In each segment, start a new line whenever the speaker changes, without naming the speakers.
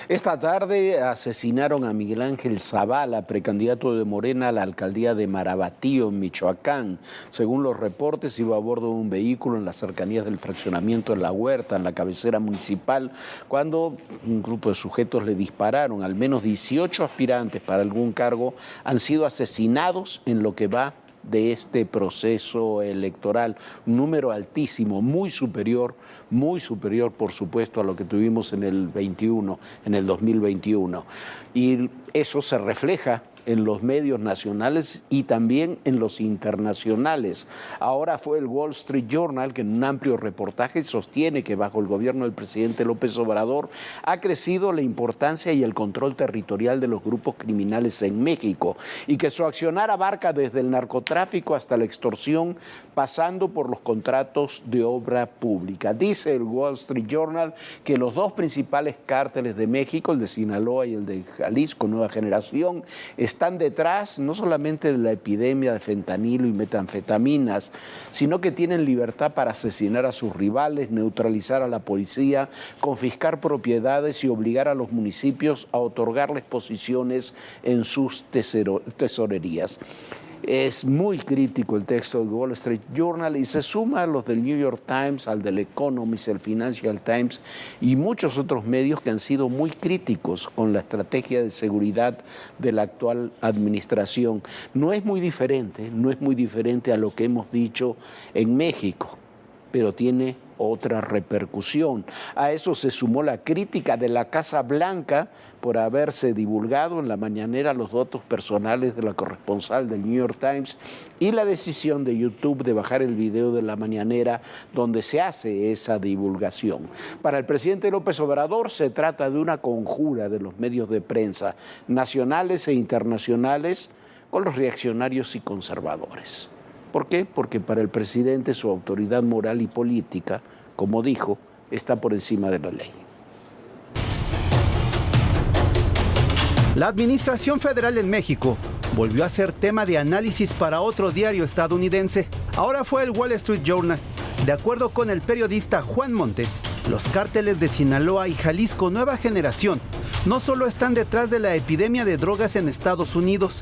Esta tarde asesinaron a Miguel Ángel Zavala, precandidato de Morena a la alcaldía de Marabatío, en Michoacán. Según los reportes, iba a bordo de un vehículo en las cercanías del fraccionamiento en La Huerta, en la cabecera municipal, cuando un grupo de sujetos le dispararon. Al menos 18 aspirantes para algún cargo han sido asesinados en lo que va de este proceso electoral, un número altísimo, muy superior, por supuesto, a lo que tuvimos en el 2021. Y eso se refleja en los medios nacionales y también en los internacionales. Ahora fue el Wall Street Journal que en un amplio reportaje sostiene que bajo el gobierno del presidente López Obrador ha crecido la importancia y el control territorial de los grupos criminales en México y que su accionar abarca desde el narcotráfico hasta la extorsión, pasando por los contratos de obra pública. Dice el Wall Street Journal que los dos principales cárteles de México, el de Sinaloa y el de Jalisco Nueva Generación, están detrás no solamente de la epidemia de fentanilo y metanfetaminas, sino que tienen libertad para asesinar a sus rivales, neutralizar a la policía, confiscar propiedades y obligar a los municipios a otorgarles posiciones en sus tesorerías. Es muy crítico el texto del Wall Street Journal y se suma a los del New York Times, al del Economist, el Financial Times y muchos otros medios que han sido muy críticos con la estrategia de seguridad de la actual administración. No es muy diferente a lo que hemos dicho en México, pero tiene otra repercusión. A eso se sumó la crítica de la Casa Blanca por haberse divulgado en la mañanera los datos personales de la corresponsal del New York Times y la decisión de YouTube de bajar el video de la mañanera donde se hace esa divulgación. Para el presidente López Obrador se trata de una conjura de los medios de prensa nacionales e internacionales con los reaccionarios y conservadores. ¿Por qué? Porque para el presidente su autoridad moral y política, como dijo, está por encima de la ley.
La administración federal en México volvió a ser tema de análisis para otro diario estadounidense. Ahora fue el Wall Street Journal. De acuerdo con el periodista Juan Montes, los cárteles de Sinaloa y Jalisco Nueva Generación no solo están detrás de la epidemia de drogas en Estados Unidos,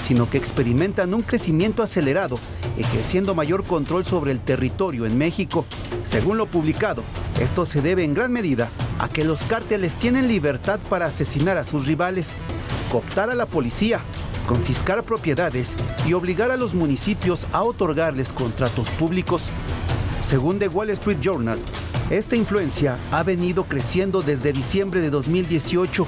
sino que experimentan un crecimiento acelerado, ejerciendo mayor control sobre el territorio en México. Según lo publicado, esto se debe en gran medida a que los cárteles tienen libertad para asesinar a sus rivales, cooptar a la policía, confiscar propiedades y obligar a los municipios a otorgarles contratos públicos. Según The Wall Street Journal, esta influencia ha venido creciendo desde diciembre de 2018,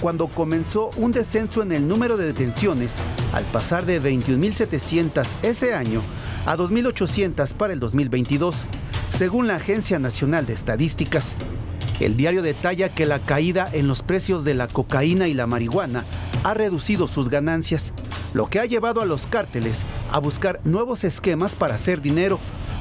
cuando comenzó un descenso en el número de detenciones, al pasar de 21.700 ese año a 2.800 para el 2022, según la Agencia Nacional de Estadísticas. El diario detalla que la caída en los precios de la cocaína y la marihuana ha reducido sus ganancias, lo que ha llevado a los cárteles a buscar nuevos esquemas para hacer dinero,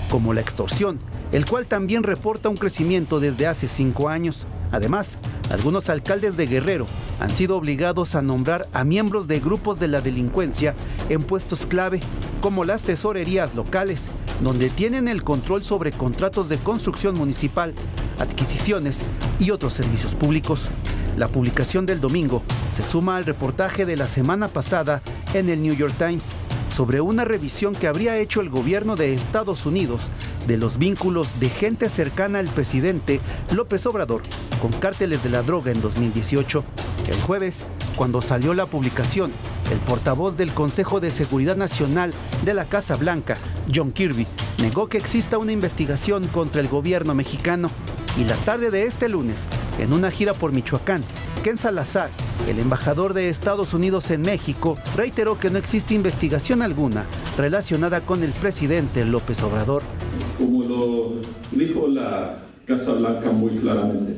como la extorsión, el cual también reporta un crecimiento desde hace 5 años. Además, algunos alcaldes de Guerrero han sido obligados a nombrar a miembros de grupos de la delincuencia en puestos clave, como las tesorerías locales, donde tienen el control sobre contratos de construcción municipal, adquisiciones y otros servicios públicos. La publicación del domingo se suma al reportaje de la semana pasada en el New York Times sobre una revisión que habría hecho el gobierno de Estados Unidos de los vínculos de gente cercana al presidente López Obrador con cárteles de la droga en 2018. El jueves, cuando salió la publicación, el portavoz del Consejo de Seguridad Nacional de la Casa Blanca, John Kirby, negó que exista una investigación contra el gobierno mexicano. Y la tarde de este lunes, en una gira por Michoacán, Ken Salazar, el embajador de Estados Unidos en México, reiteró que no existe investigación alguna relacionada con el presidente López Obrador.
Como lo dijo la Casa Blanca muy claramente,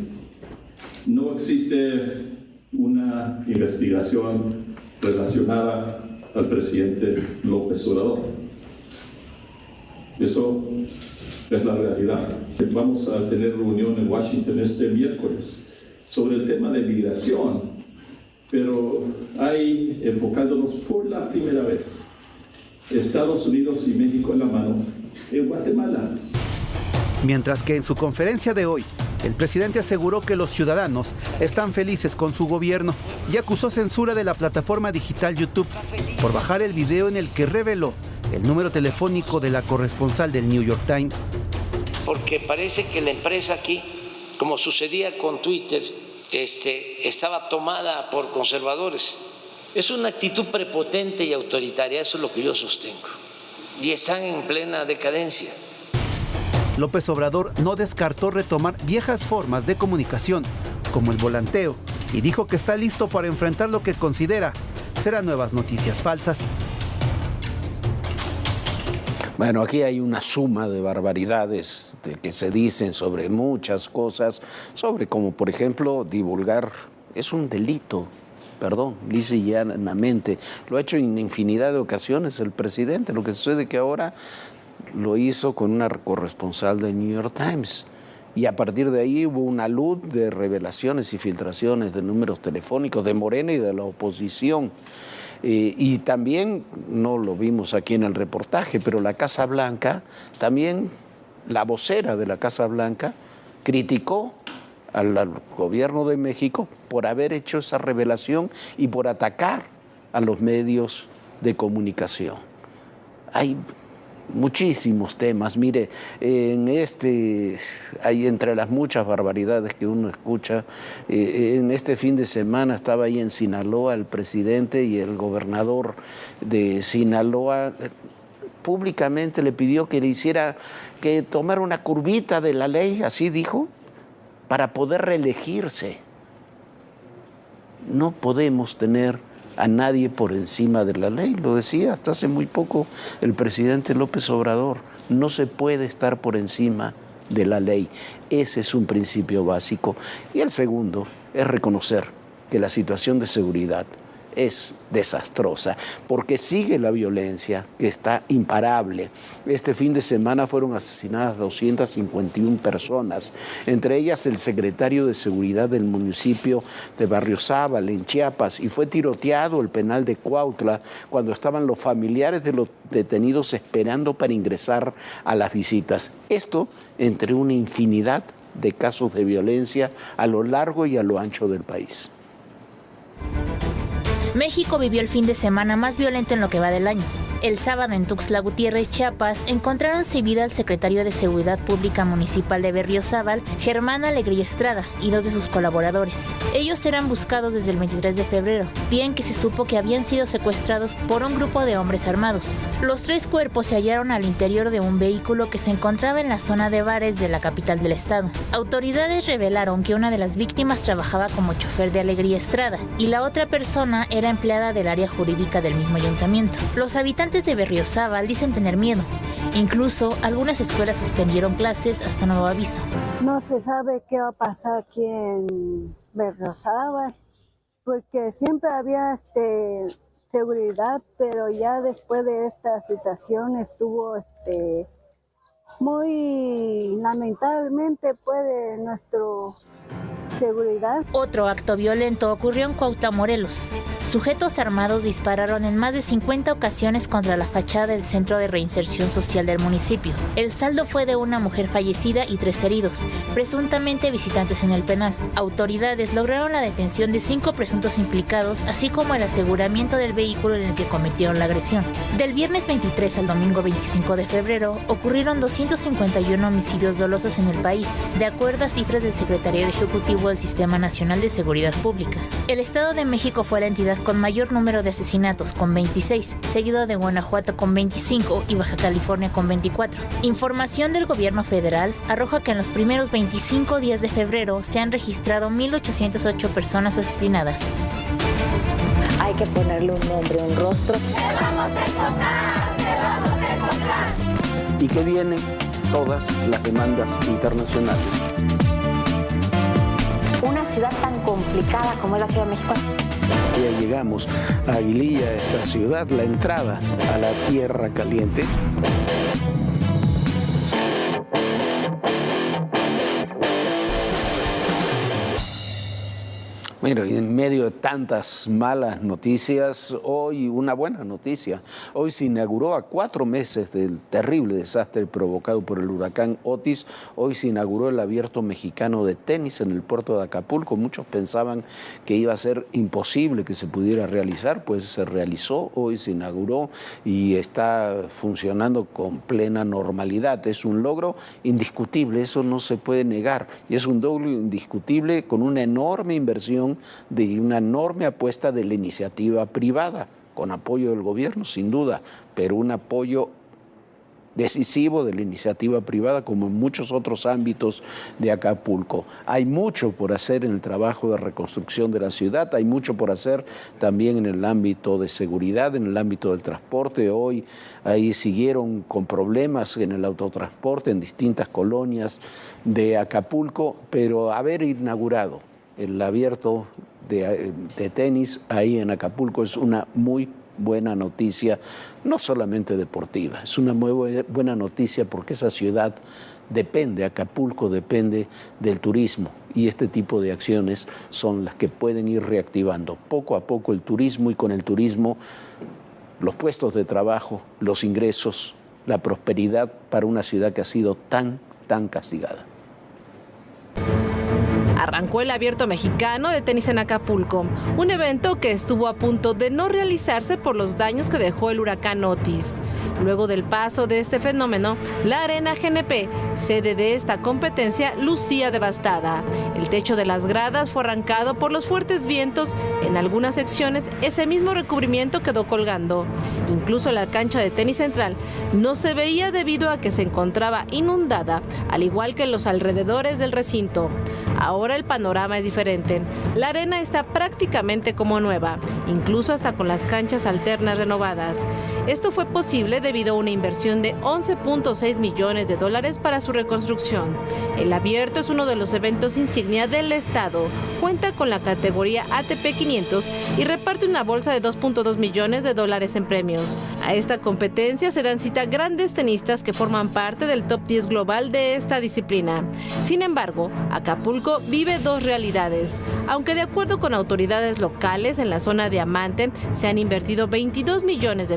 no existe una investigación relacionada al presidente López Obrador. Eso es la realidad. Vamos a tener reunión en Washington este miércoles sobre el tema de migración, pero hay, enfocándonos por la primera vez, Estados Unidos y México en la mano, en Guatemala.
Mientras que en su conferencia de hoy, El presidente aseguró que los ciudadanos están felices con su gobierno y acusó censura de la plataforma digital YouTube por bajar el video en el que reveló el número telefónico de la corresponsal del New York Times.
Porque parece que la empresa aquí, como sucedía con Twitter, estaba tomada por conservadores. Es una actitud prepotente y autoritaria, eso es lo que yo sostengo. Y están en plena decadencia.
López Obrador no descartó retomar viejas formas de comunicación, como el volanteo, y dijo que está listo para enfrentar lo que considera serán nuevas noticias falsas.
Bueno, aquí hay una suma de barbaridades que se dicen sobre muchas cosas, sobre como por ejemplo divulgar, es un delito, perdón, lisa y llanamente, lo ha hecho en infinidad de ocasiones el presidente, lo que sucede que ahora lo hizo con una corresponsal del New York Times. Y a partir de ahí hubo una luz de revelaciones y filtraciones de números telefónicos de Morena y de la oposición. Y también, no lo vimos aquí en el reportaje, pero la Casa Blanca, también la vocera de la Casa Blanca criticó al gobierno de México por haber hecho esa revelación y por atacar a los medios de comunicación. Hay muchísimos temas. Mire, hay entre las muchas barbaridades que uno escucha, en este fin de semana estaba ahí en Sinaloa el presidente y el gobernador de Sinaloa públicamente le pidió que le hiciera, que tomara una curvita de la ley, así dijo, para poder reelegirse. No podemos tener a nadie por encima de la ley, lo decía hasta hace muy poco el presidente López Obrador, no se puede estar por encima de la ley, ese es un principio básico. Y el segundo es reconocer que la situación de seguridad es desastrosa, porque sigue la violencia que está imparable. Este fin de semana fueron asesinadas 251 personas, entre ellas el secretario de Seguridad del municipio de Berriozábal, en Chiapas, y fue tiroteado el penal de Cuautla cuando estaban los familiares de los detenidos esperando para ingresar a las visitas. Esto entre una infinidad de casos de violencia a lo largo y a lo ancho del país.
México vivió el fin de semana más violento en lo que va del año. El sábado en Tuxtla Gutiérrez, Chiapas, encontraron sin vida al secretario de Seguridad Pública Municipal de Berriozábal, Germán Alegría Estrada, y 2 de sus colaboradores. Ellos eran buscados desde el 23 de febrero, día en que se supo que habían sido secuestrados por un grupo de hombres armados. Los 3 cuerpos se hallaron al interior de un vehículo que se encontraba en la zona de bares de la capital del estado. Autoridades revelaron que una de las víctimas trabajaba como chofer de Alegría Estrada y la otra persona era empleada del área jurídica del mismo ayuntamiento. Los habitantes de Berriozábal dicen tener miedo. Incluso algunas escuelas suspendieron clases hasta nuevo aviso.
No se sabe qué va a pasar aquí en Berriozábal, porque siempre había seguridad, pero ya después de esta situación estuvo muy lamentablemente puede nuestro seguridad.
Otro acto violento ocurrió en Cuautla, Morelos. Sujetos armados dispararon en más de 50 ocasiones contra la fachada del Centro de Reinserción Social del municipio. El saldo fue de una mujer fallecida y 3 heridos, presuntamente visitantes en el penal. Autoridades lograron la detención de 5 presuntos implicados, así como el aseguramiento del vehículo en el que cometieron la agresión. Del viernes 23 al domingo 25 de febrero, ocurrieron 251 homicidios dolosos en el país, de acuerdo a cifras del Secretariado Ejecutivo del Sistema Nacional de Seguridad Pública. El Estado de México fue la entidad con mayor número de asesinatos, con 26, seguido de Guanajuato con 25 y Baja California con 24. Información del gobierno federal arroja que en los primeros 25 días de febrero se han registrado 1,808 personas asesinadas.
Hay que ponerle un nombre, un rostro.
¡Te vamos a encontrar! ¡Te vamos a encontrar!
Y que vienen todas las demandas internacionales.
Una ciudad tan complicada como es la Ciudad de México.
Ya llegamos a Aguililla, esta ciudad, la entrada a la Tierra Caliente. Bueno, y en medio de tantas malas noticias, hoy una buena noticia. Hoy se inauguró, a 4 meses del terrible desastre provocado por el huracán Otis, hoy se inauguró el Abierto Mexicano de Tenis en el puerto de Acapulco. Muchos pensaban que iba a ser imposible que se pudiera realizar, pues se realizó, hoy se inauguró y está funcionando con plena normalidad. Es un logro indiscutible, eso no se puede negar, y es un logro indiscutible con una enorme inversión de una enorme apuesta de la iniciativa privada, con apoyo del gobierno, sin duda, pero un apoyo decisivo de la iniciativa privada, como en muchos otros ámbitos de Acapulco. Hay mucho por hacer en el trabajo de reconstrucción de la ciudad, hay mucho por hacer también en el ámbito de seguridad, en el ámbito del transporte. Hoy ahí siguieron con problemas en el autotransporte en distintas colonias de Acapulco, pero haber inaugurado el abierto de tenis ahí en Acapulco es una muy buena noticia, no solamente deportiva, es una muy buena noticia porque esa ciudad depende, Acapulco depende del turismo, y este tipo de acciones son las que pueden ir reactivando poco a poco el turismo, y con el turismo los puestos de trabajo, los ingresos, la prosperidad para una ciudad que ha sido tan castigada.
Arrancó el Abierto Mexicano de Tenis en Acapulco, un evento que estuvo a punto de no realizarse por los daños que dejó el huracán Otis. Luego del paso de este fenómeno, la Arena GNP, sede de esta competencia, lucía devastada. El techo de las gradas fue arrancado por los fuertes vientos. En algunas secciones, ese mismo recubrimiento quedó colgando. Incluso la cancha de tenis central no se veía debido a que se encontraba inundada, al igual que los alrededores del recinto. Ahora el panorama es diferente. La arena está prácticamente como nueva, incluso hasta con las canchas alternas renovadas. Esto fue posible debido a una inversión de $11.6 millones para su reconstrucción. El Abierto es uno de los eventos insignia del estado. Cuenta con la categoría ATP 500 y reparte una bolsa de $2.2 millones en premios. A esta competencia se dan cita grandes tenistas que forman parte del top 10 global de esta disciplina. Sin embargo, Acapulco vive dos realidades. Aunque de acuerdo con autoridades locales en la zona de Amante se han invertido $22 millones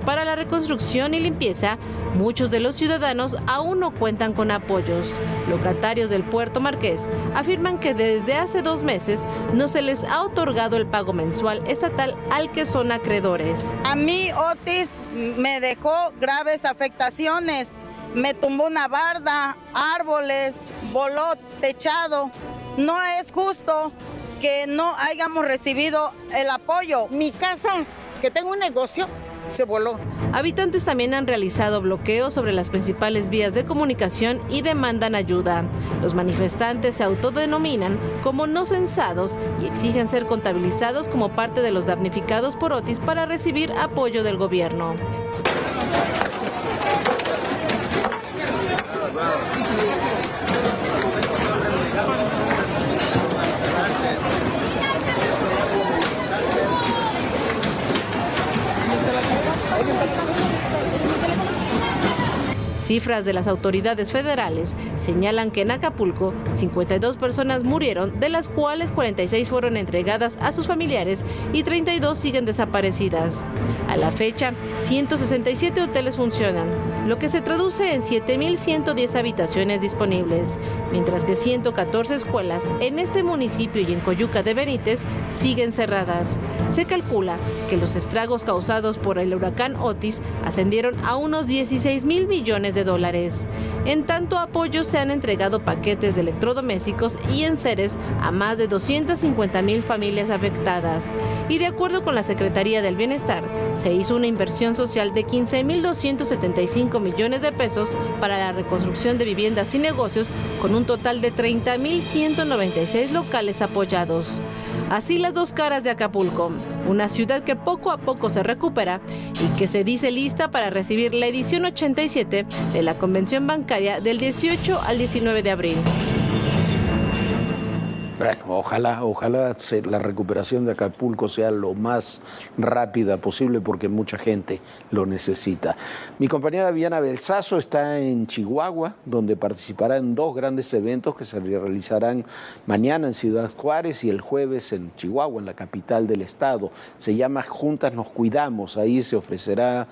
para la reconstrucción y limpieza, muchos de los ciudadanos aún no cuentan con apoyos. Locatarios del Puerto Marqués afirman que desde hace 2 meses no se les ha otorgado el pago mensual estatal al que son acreedores.
A mí Otis me dejó graves afectaciones, me tumbó una barda, árboles, voló techado. No es justo que no hayamos recibido el apoyo.
Mi casa, que tengo un negocio, se voló.
Habitantes también han realizado bloqueos sobre las principales vías de comunicación y demandan ayuda. Los manifestantes se autodenominan como no censados y exigen ser contabilizados como parte de los damnificados por Otis para recibir apoyo del gobierno. Cifras de las autoridades federales señalan que en Acapulco 52 personas murieron, de las cuales 46 fueron entregadas a sus familiares y 32 siguen desaparecidas. A la fecha, 167 hoteles funcionan, lo que se traduce en 7.110 habitaciones disponibles, mientras que 114 escuelas en este municipio y en Coyuca de Benítez siguen cerradas. Se calcula que los estragos causados por el huracán Otis ascendieron a unos $16,000 millones. En tanto, apoyos se han entregado paquetes de electrodomésticos y enseres a más de 250,000 familias afectadas. Y de acuerdo con la Secretaría del Bienestar, se hizo una inversión social de $15,275 millones para la reconstrucción de viviendas y negocios, con un total de 30,196 locales apoyados. Así las dos caras de Acapulco, una ciudad que poco a poco se recupera y que se dice lista para recibir la edición 87 de la Convención Bancaria del 18 al 19 de abril.
Bueno, ojalá la recuperación de Acapulco sea lo más rápida posible porque mucha gente lo necesita. Mi compañera Viviana Belsazo está en Chihuahua, donde participará en 2 grandes eventos que se realizarán mañana en Ciudad Juárez y el jueves en Chihuahua, en la capital del estado. Se llama Juntas Nos Cuidamos. Ahí se ofrecerá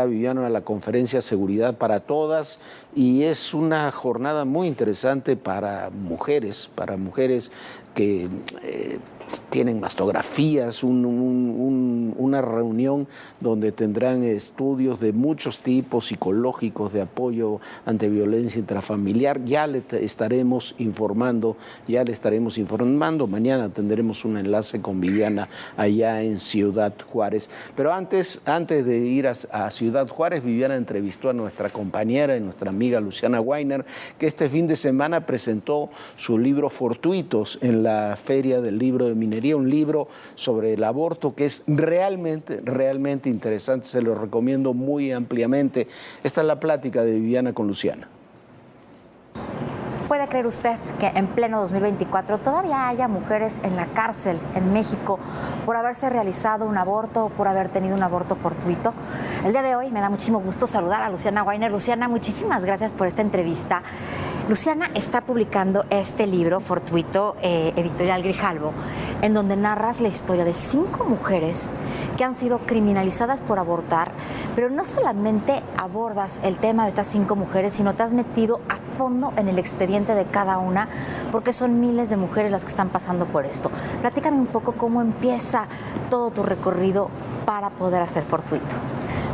Viviana la conferencia Seguridad para Todas y es una jornada muy interesante para mujeres que tienen mastografías, una reunión donde tendrán estudios de muchos tipos psicológicos de apoyo ante violencia intrafamiliar. Ya le estaremos informando. Mañana tendremos un enlace con Viviana allá en Ciudad Juárez. Pero antes de ir a Ciudad Juárez, Viviana entrevistó a nuestra compañera y nuestra amiga Luciana Weiner, que este fin de semana presentó su libro Fortuitos en la Feria del Libro de Minería, un libro sobre el aborto que es realmente interesante, se lo recomiendo muy ampliamente. Esta es la plática de Viviana con Luciana.
¿Puede creer usted que en pleno 2024 todavía haya mujeres en la cárcel en México por haberse realizado un aborto o por haber tenido un aborto fortuito? El día de hoy me da muchísimo gusto saludar a Luciana Weiner. Luciana, muchísimas gracias por esta entrevista. Luciana está publicando este libro, Fortuito, editorial Grijalbo, en donde narras la historia de 5 mujeres que han sido criminalizadas por abortar, pero no solamente abordas el tema de estas 5 mujeres, sino te has metido a fondo en el expediente de cada una, porque son miles de mujeres las que están pasando por esto. Platícame un poco cómo empieza todo tu recorrido para poder hacer Fortuito.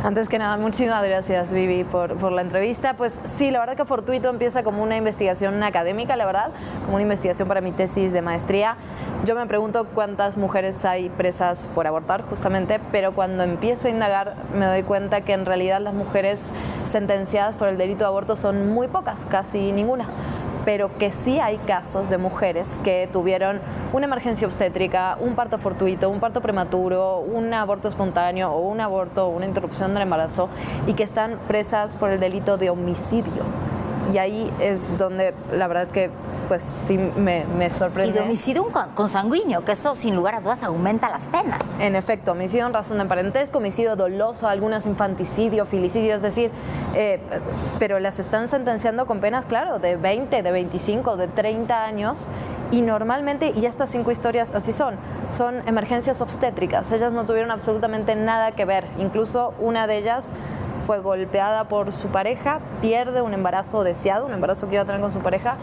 Antes que nada, muchísimas gracias, Vivi, por la entrevista. Pues sí, la verdad que Fortuito empieza como una investigación académica, la verdad, como una investigación para mi tesis de maestría. Yo me pregunto cuántas mujeres hay presas por abortar, justamente, pero cuando empiezo a indagar me doy cuenta que en realidad las mujeres sentenciadas por el delito de aborto son muy pocas, casi ninguna. Pero que sí hay casos de mujeres que tuvieron una emergencia obstétrica, un parto fortuito, un parto prematuro, un aborto espontáneo o un aborto, una interrupción del embarazo y que están presas por el delito de homicidio. Y ahí es donde la verdad es que pues sí me sorprende.
Y de homicidio consanguíneo, que eso sin lugar a dudas aumenta las penas.
En efecto, homicidio en razón de parentesco, homicidio doloso, algunas infanticidio, filicidio, es decir, pero las están sentenciando con penas, claro, de 20, de 25, de 30 años y normalmente, y estas 5 historias así son emergencias obstétricas, ellas no tuvieron absolutamente nada que ver, incluso una de ellas fue golpeada por su pareja, pierde un embarazo deseado, un embarazo que iba a tener con su pareja.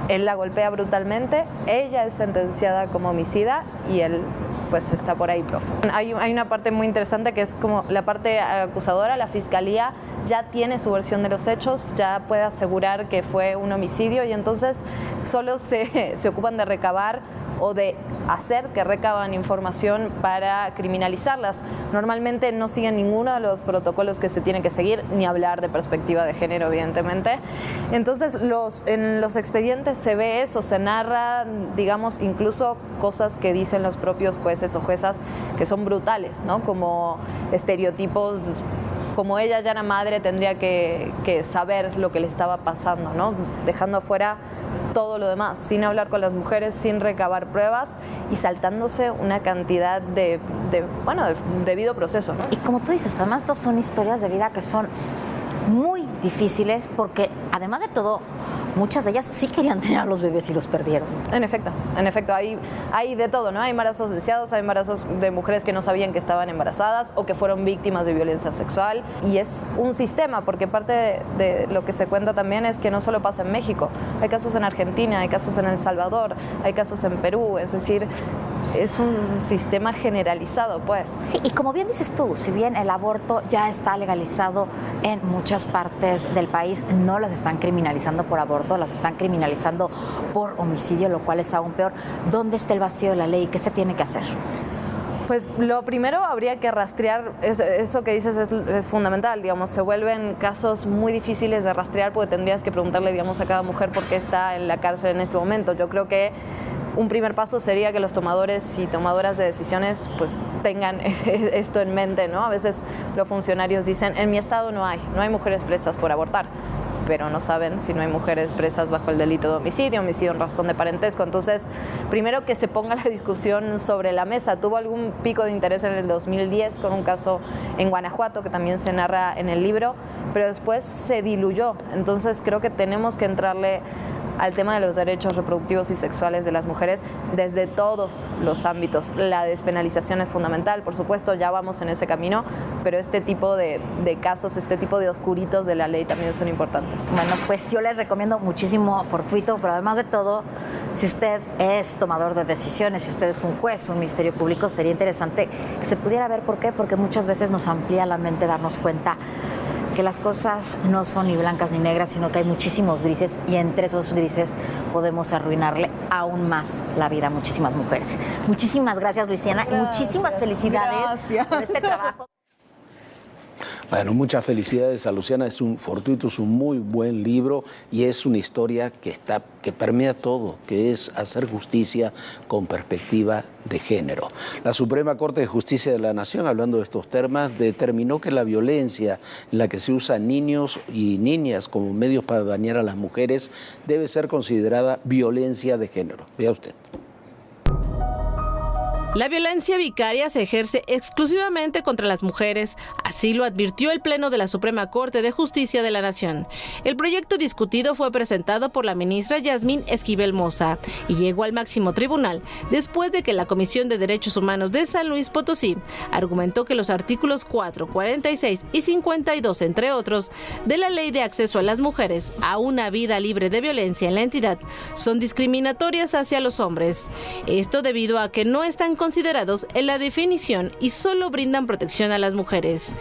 Él la golpea brutalmente, ella es sentenciada como homicida y él pues está por ahí prófugo. Hay una parte muy interesante que es como la parte acusadora, la fiscalía ya tiene su versión de los hechos, ya puede asegurar que fue un homicidio y entonces solo se ocupan de recabar o de hacer que recaban información para criminalizarlas. Normalmente no siguen ninguno de los protocolos que se tienen que seguir, ni hablar de perspectiva de género, evidentemente. Entonces, en los expedientes se ve eso, se narra, digamos, incluso cosas que dicen los propios jueces o juezas que son brutales, ¿no? Como estereotipos, como ella ya era madre tendría que saber lo que le estaba pasando, ¿no? Dejando afuera todo lo demás, sin hablar con las mujeres, sin recabar pruebas y saltándose una cantidad de debido proceso, ¿no?
Y como tú dices, además son historias de vida que son muy difíciles porque además de todo muchas de ellas sí querían tener a los bebés y los perdieron.
En efecto, hay de todo, ¿no? Hay embarazos deseados, hay embarazos de mujeres que no sabían que estaban embarazadas o que fueron víctimas de violencia sexual y es un sistema, porque parte de lo que se cuenta también es que no solo pasa en México, hay casos en Argentina, hay casos en El Salvador, hay casos en Perú, es decir, es un sistema generalizado, pues.
Sí, y como bien dices tú, si bien el aborto ya está legalizado en muchas partes del país, no las están criminalizando por aborto, las están criminalizando por homicidio, lo cual es aún peor. ¿Dónde está el vacío de la ley? ¿Qué se tiene que hacer?
Pues lo primero habría que rastrear, eso que dices es fundamental, digamos, se vuelven casos muy difíciles de rastrear porque tendrías que preguntarle, digamos, a cada mujer por qué está en la cárcel en este momento. Yo creo que un primer paso sería que los tomadores y tomadoras de decisiones pues tengan esto en mente, ¿no? A veces los funcionarios dicen, en mi estado no hay mujeres presas por abortar. pero no saben si no hay mujeres presas bajo el delito de homicidio en razón de parentesco. Entonces, primero que se ponga la discusión sobre la mesa. Tuvo algún pico de interés en el 2010 con un caso en Guanajuato que también se narra en el libro, pero después se diluyó. Entonces, creo que tenemos que entrarle al tema de los derechos reproductivos y sexuales de las mujeres desde todos los ámbitos. La despenalización es fundamental, por supuesto, ya vamos en ese camino, pero este tipo de casos, este tipo de oscuritos de la ley también son importantes.
Bueno, pues yo les recomiendo muchísimo Fortuito, pero además de todo, si usted es tomador de decisiones, si usted es un juez, un ministerio público, sería interesante que se pudiera ver por qué, porque muchas veces nos amplía la mente darnos cuenta que las cosas no son ni blancas ni negras, sino que hay muchísimos grises y entre esos grises podemos arruinarle aún más la vida a muchísimas mujeres. Muchísimas gracias, Luisiana, y muchísimas felicidades por este trabajo.
Bueno, muchas felicidades a Luciana. Fortuito es un muy buen libro y es una historia que permea todo, que es hacer justicia con perspectiva de género. La Suprema Corte de Justicia de la Nación, hablando de estos temas, determinó que la violencia en la que se usan niños y niñas como medios para dañar a las mujeres debe ser considerada violencia de género. Vea usted.
La violencia vicaria se ejerce exclusivamente contra las mujeres, así lo advirtió el Pleno de la Suprema Corte de Justicia de la Nación. El proyecto discutido fue presentado por la ministra Yasmín Esquivel Moza y llegó al máximo tribunal después de que la Comisión de Derechos Humanos de San Luis Potosí argumentó que los artículos 4, 46 y 52, entre otros, de la Ley de Acceso a las Mujeres a una vida libre de violencia en la entidad son discriminatorias hacia los hombres. Esto debido a que no están considerados en la definición y solo brindan protección a las mujeres.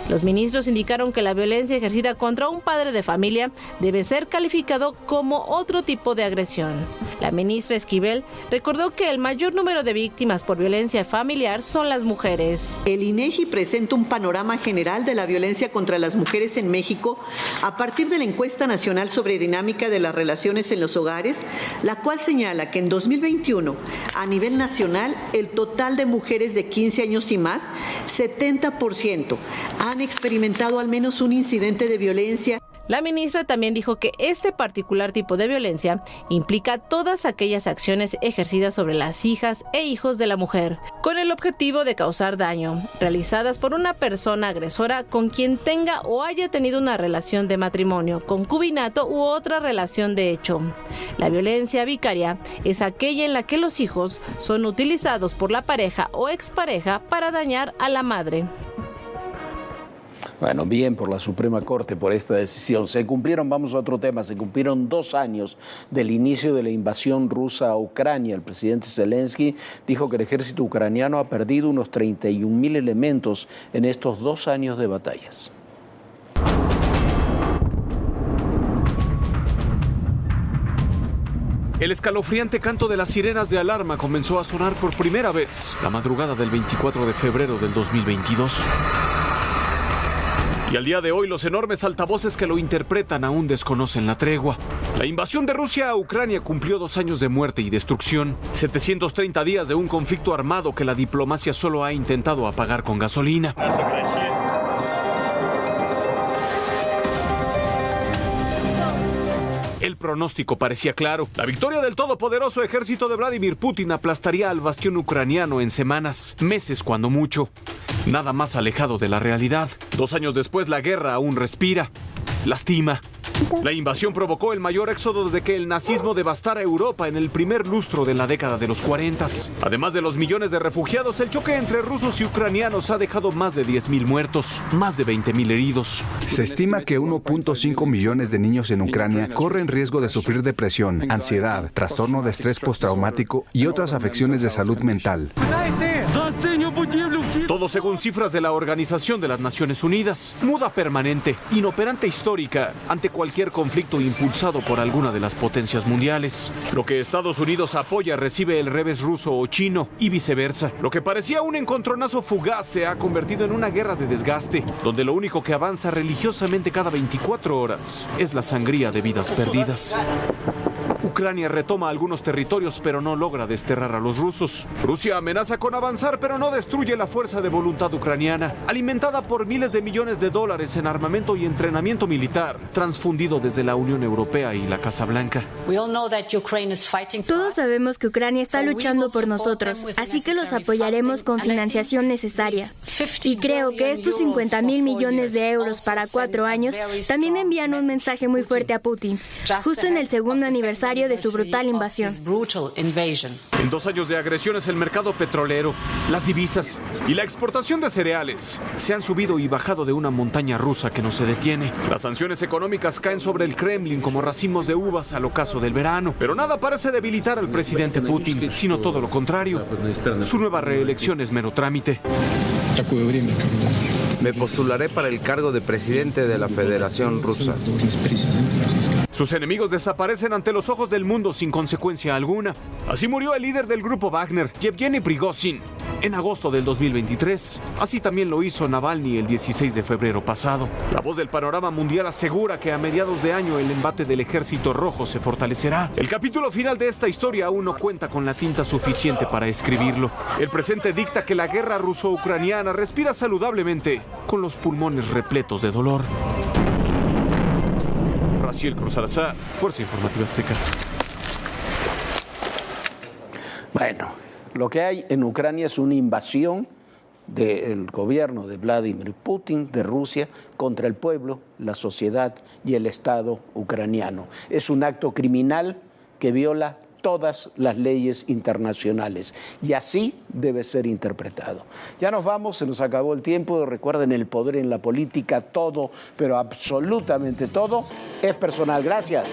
Los ministros indicaron que la violencia ejercida contra un padre de familia debe ser calificado como otro tipo de agresión. La ministra Esquivel recordó que el mayor número de víctimas por violencia familiar son las mujeres.
El INEGI presenta un panorama general de la violencia contra las mujeres en México a partir de la encuesta nacional sobre dinámica de las relaciones en los hogares, la cual señala que en 2021, a nivel nacional, el total de mujeres de 15 años y más, 70%, han experimentado al menos un incidente de violencia.
La ministra también dijo que este particular tipo de violencia implica todas aquellas acciones ejercidas sobre las hijas e hijos de la mujer, con el objetivo de causar daño, realizadas por una persona agresora con quien tenga o haya tenido una relación de matrimonio, concubinato u otra relación de hecho. La violencia vicaria es aquella en la que los hijos son utilizados por la pareja o expareja para dañar a la madre.
Bueno, bien por la Suprema Corte por esta decisión. Vamos a otro tema, se cumplieron 2 años del inicio de la invasión rusa a Ucrania. El presidente Zelensky dijo que el ejército ucraniano ha perdido unos 31.000 elementos en estos 2 años de batallas.
El escalofriante canto de las sirenas de alarma comenzó a sonar por primera vez la madrugada del 24 de febrero del 2022. Y al día de hoy los enormes altavoces que lo interpretan aún desconocen la tregua. La invasión de Rusia a Ucrania cumplió 2 años de muerte y destrucción. 730 días de un conflicto armado que la diplomacia solo ha intentado apagar con gasolina. El pronóstico parecía claro. La victoria del todopoderoso ejército de Vladimir Putin aplastaría al bastión ucraniano en semanas, meses cuando mucho. Nada más alejado de la realidad. 2 años después la guerra aún respira, lastima. La invasión provocó el mayor éxodo desde que el nazismo devastara Europa en el primer lustro de la década de los 40. Además de los millones de refugiados, el choque entre rusos y ucranianos ha dejado más de 10.000 muertos, más de 20.000 heridos.
Se estima que 1.5 millones de niños en Ucrania corren riesgo de sufrir depresión, ansiedad, trastorno de estrés postraumático y otras afecciones de salud mental.
Todo según cifras de la Organización de las Naciones Unidas. Muda permanente, inoperante histórica ante cualquier conflicto impulsado por alguna de las potencias mundiales. Lo que Estados Unidos apoya recibe el revés ruso o chino y viceversa. Lo que parecía un encontronazo fugaz se ha convertido en una guerra de desgaste, donde lo único que avanza religiosamente cada 24 horas es la sangría de vidas perdidas. Ucrania retoma algunos territorios, pero no logra desterrar a los rusos. Rusia amenaza con avanzar, pero no destruye la fuerza de voluntad ucraniana, alimentada por miles de millones de dólares en armamento y entrenamiento militar, transfundido desde la Unión Europea y la Casa Blanca.
Todos sabemos que Ucrania está luchando por nosotros, así que los apoyaremos con financiación necesaria. Y creo que estos 50.000 millones de euros para 4 años también envían un mensaje muy fuerte a Putin, justo en el segundo aniversario de su brutal invasión.
En 2 años de agresiones, el mercado petrolero, las divisas y la exportación de cereales se han subido y bajado de una montaña rusa que no se detiene. Las sanciones económicas caen sobre el Kremlin como racimos de uvas al ocaso del verano. Pero nada parece debilitar al presidente Putin, sino todo lo contrario. Su nueva reelección es mero trámite.
Me postularé para el cargo de presidente de la Federación Rusa.
Sus enemigos desaparecen ante los ojos del mundo sin consecuencia alguna. Así murió el líder del grupo Wagner, Yevgeny Prigozhin, en agosto del 2023. Así también lo hizo Navalny el 16 de febrero pasado. La voz del panorama mundial asegura que a mediados de año el embate del Ejército Rojo se fortalecerá. El capítulo final de esta historia aún no cuenta con la tinta suficiente para escribirlo. El presente dicta que la guerra ruso-ucraniana respira saludablemente, con los pulmones repletos de dolor. Raciel Cruz Salazar, Fuerza Informativa Azteca.
Bueno, lo que hay en Ucrania es una invasión del gobierno de Vladimir Putin, de Rusia, contra el pueblo, la sociedad y el Estado ucraniano. Es un acto criminal que viola todas las leyes internacionales y así debe ser interpretado. Ya nos vamos, se nos acabó el tiempo. Recuerden, el poder en la política, todo, pero absolutamente todo, es personal. Gracias.